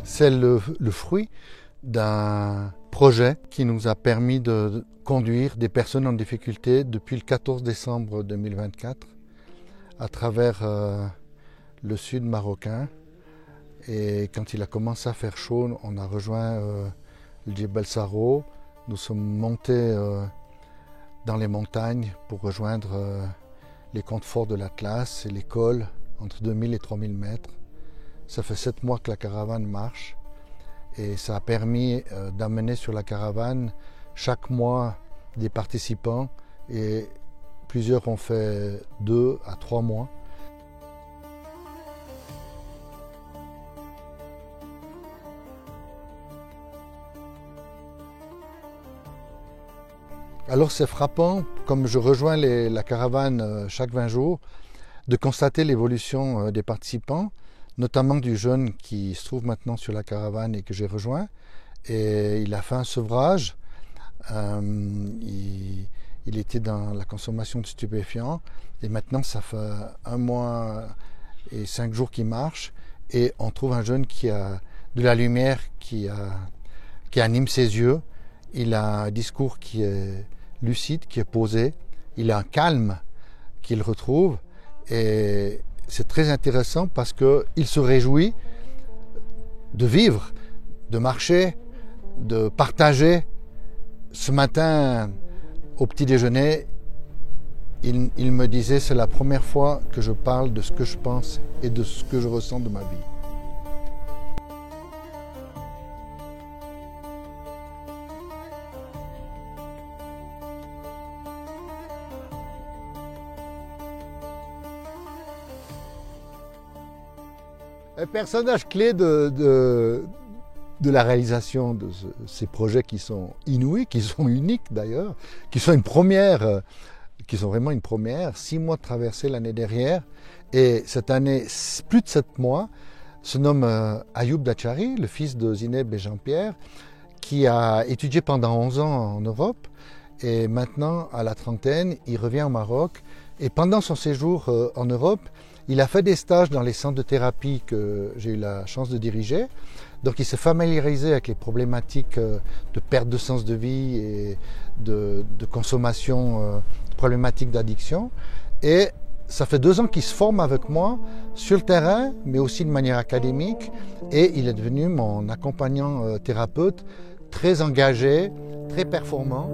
C'est le fruit d'un projet qui nous a permis de conduire des personnes en difficulté depuis le 14 décembre 2024 à travers le sud marocain. Et quand il a commencé à faire chaud, on a rejoint le Djebel Saro. Nous sommes montés dans les montagnes pour rejoindre les camps forts de l'Atlas et les cols entre 2000 et 3000 mètres. Ça fait 7 mois que la caravane marche et ça a permis d'amener sur la caravane chaque mois des participants et plusieurs ont fait 2 à 3 mois. Alors c'est frappant, comme je rejoins la caravane chaque 20 jours, de constater l'évolution des participants, notamment du jeune qui se trouve maintenant sur la caravane et que j'ai rejoint. Et il a fait un sevrage, il était dans la consommation de stupéfiants et maintenant ça fait 1 mois et 5 jours qu'il marche et on trouve un jeune qui a de la lumière qui anime ses yeux. Il a un discours qui est lucide, qui est posé. Il a un calme qu'il retrouve. Et c'est très intéressant parce qu'il se réjouit de vivre, de marcher, de partager. Ce matin, au petit déjeuner, il me disait « c'est la première fois que je parle de ce que je pense et de ce que je ressens de ma vie ». Un personnage clé de la réalisation de ces projets qui sont inouïs, qui sont uniques d'ailleurs, qui sont une première, qui sont vraiment une première, 6 mois de traversée l'année dernière, et cette année, plus de 7 mois, se nomme Ayoub Dachari, le fils de Zineb et Jean-Pierre, qui a étudié pendant 11 ans en Europe, et maintenant, à la trentaine, il revient au Maroc, et pendant son séjour en Europe, il a fait des stages dans les centres de thérapie que j'ai eu la chance de diriger. Donc il s'est familiarisé avec les problématiques de perte de sens de vie et de consommation, problématiques d'addiction. Et ça fait 2 ans qu'il se forme avec moi sur le terrain, mais aussi de manière académique. Et il est devenu mon accompagnant thérapeute, très engagé, très performant.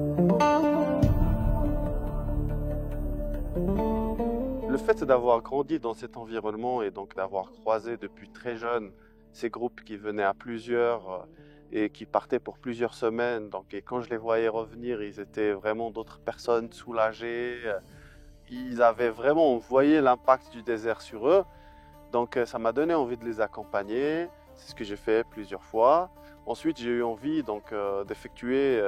Le fait d'avoir grandi dans cet environnement et donc d'avoir croisé depuis très jeune ces groupes qui venaient à plusieurs et qui partaient pour plusieurs semaines, donc, et quand je les voyais revenir, ils étaient vraiment d'autres personnes soulagées. Ils avaient vraiment, on voyait l'impact du désert sur eux. Donc ça m'a donné envie de les accompagner. C'est ce que j'ai fait plusieurs fois. Ensuite, j'ai eu envie d'effectuer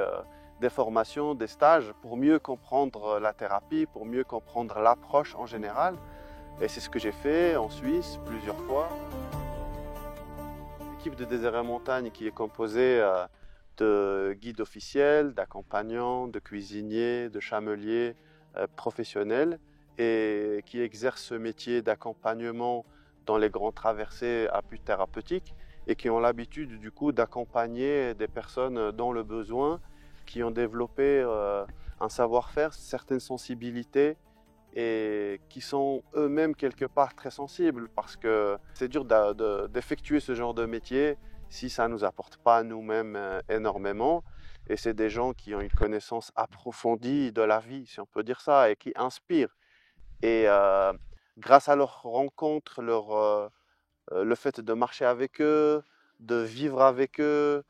des formations, des stages pour mieux comprendre la thérapie, pour mieux comprendre l'approche en général. Et c'est ce que j'ai fait en Suisse plusieurs fois. L'équipe de Désert et Montagne qui est composée de guides officiels, d'accompagnants, de cuisiniers, de chameliers professionnels et qui exercent ce métier d'accompagnement dans les grandes traversées à but thérapeutique et qui ont l'habitude du coup d'accompagner des personnes dans le besoin, qui ont développé un savoir-faire, certaines sensibilités et qui sont eux-mêmes quelque part très sensibles parce que c'est dur d'effectuer ce genre de métier si ça ne nous apporte pas à nous-mêmes énormément. Et c'est des gens qui ont une connaissance approfondie de la vie, si on peut dire ça, et qui inspirent. Et grâce à leur rencontre, le fait de marcher avec eux, de vivre avec eux,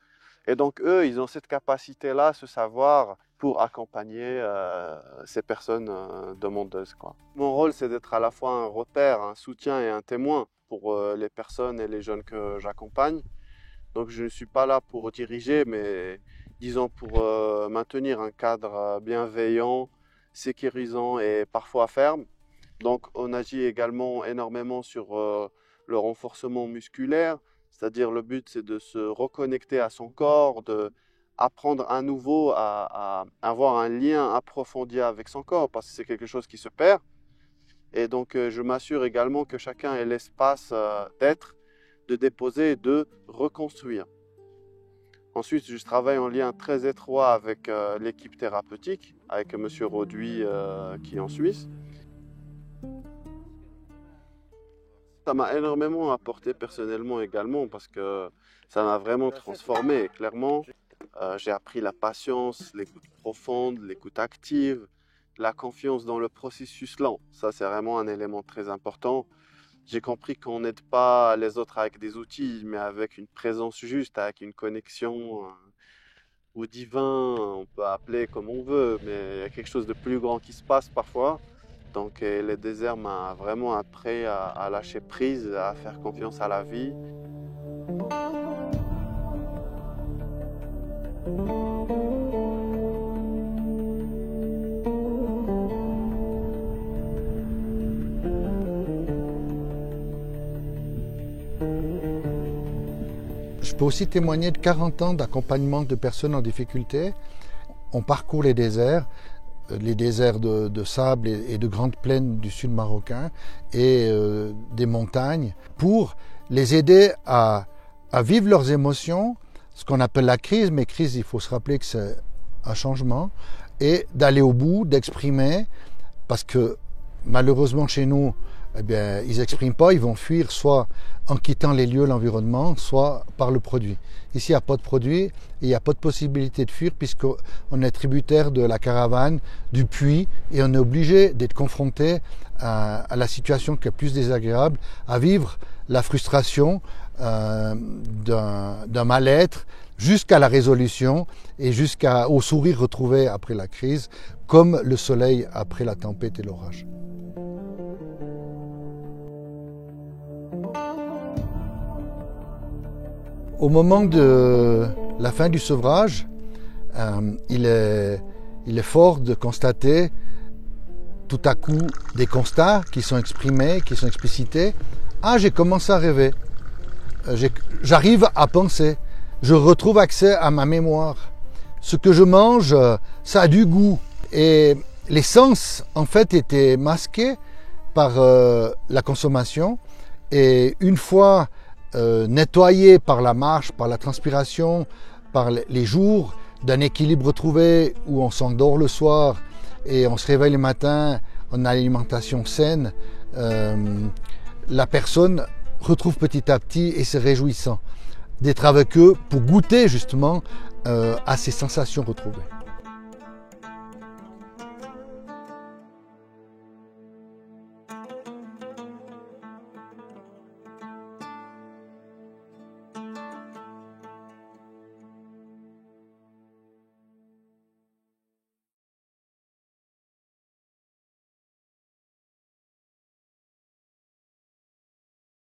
et donc eux, ils ont cette capacité-là, ce savoir pour accompagner ces personnes demandeuses, quoi. Mon rôle, c'est d'être à la fois un repère, un soutien et un témoin pour les personnes et les jeunes que j'accompagne. Donc je ne suis pas là pour diriger, mais disons pour maintenir un cadre bienveillant, sécurisant et parfois ferme. Donc on agit également énormément sur le renforcement musculaire, c'est-à-dire le but c'est de se reconnecter à son corps, de apprendre à nouveau à avoir un lien approfondi avec son corps, parce que c'est quelque chose qui se perd. Et donc, je m'assure également que chacun ait l'espace d'être, de déposer et de reconstruire. Ensuite, je travaille en lien très étroit avec l'équipe thérapeutique, avec M. Roduit qui est en Suisse. Ça m'a énormément apporté personnellement également parce que ça m'a vraiment transformé. Clairement, j'ai appris la patience, l'écoute profonde, l'écoute active, la confiance dans le processus lent. Ça, c'est vraiment un élément très important. J'ai compris qu'on n'aide pas les autres avec des outils, mais avec une présence juste, avec une connexion au divin, on peut appeler comme on veut, mais il y a quelque chose de plus grand qui se passe parfois. Donc le désert m'a vraiment appris à lâcher prise, à faire confiance à la vie. Je peux aussi témoigner de 40 ans d'accompagnement de personnes en difficulté. On parcourt les déserts de sable et de grandes plaines du sud marocain et des montagnes pour les aider à vivre leurs émotions, ce qu'on appelle la crise, mais crise, il faut se rappeler que c'est un changement, et d'aller au bout, d'exprimer, parce que malheureusement chez nous, eh bien, ils n'expriment pas, ils vont fuir soit en quittant les lieux, l'environnement, soit par le produit. Ici, il n'y a pas de produit et il n'y a pas de possibilité de fuir puisqu'on est tributaire de la caravane, du puits, et on est obligé d'être confronté à la situation qui est plus désagréable, à vivre la frustration d'un mal-être jusqu'à la résolution et jusqu'au sourire retrouvé après la crise, comme le soleil après la tempête et l'orage. Au moment de la fin du sevrage, il est fort de constater tout à coup des constats qui sont exprimés, qui sont explicités. Ah, j'ai commencé à rêver. J'arrive à penser. Je retrouve accès à ma mémoire. Ce que je mange, ça a du goût. Et les sens, en fait, étaient masqués par la consommation. Et une fois nettoyé par la marche, par la transpiration, par les jours d'un équilibre retrouvé où on s'endort le soir et on se réveille le matin en alimentation saine, la personne retrouve petit à petit et c'est réjouissant d'être avec eux pour goûter justement à ces sensations retrouvées.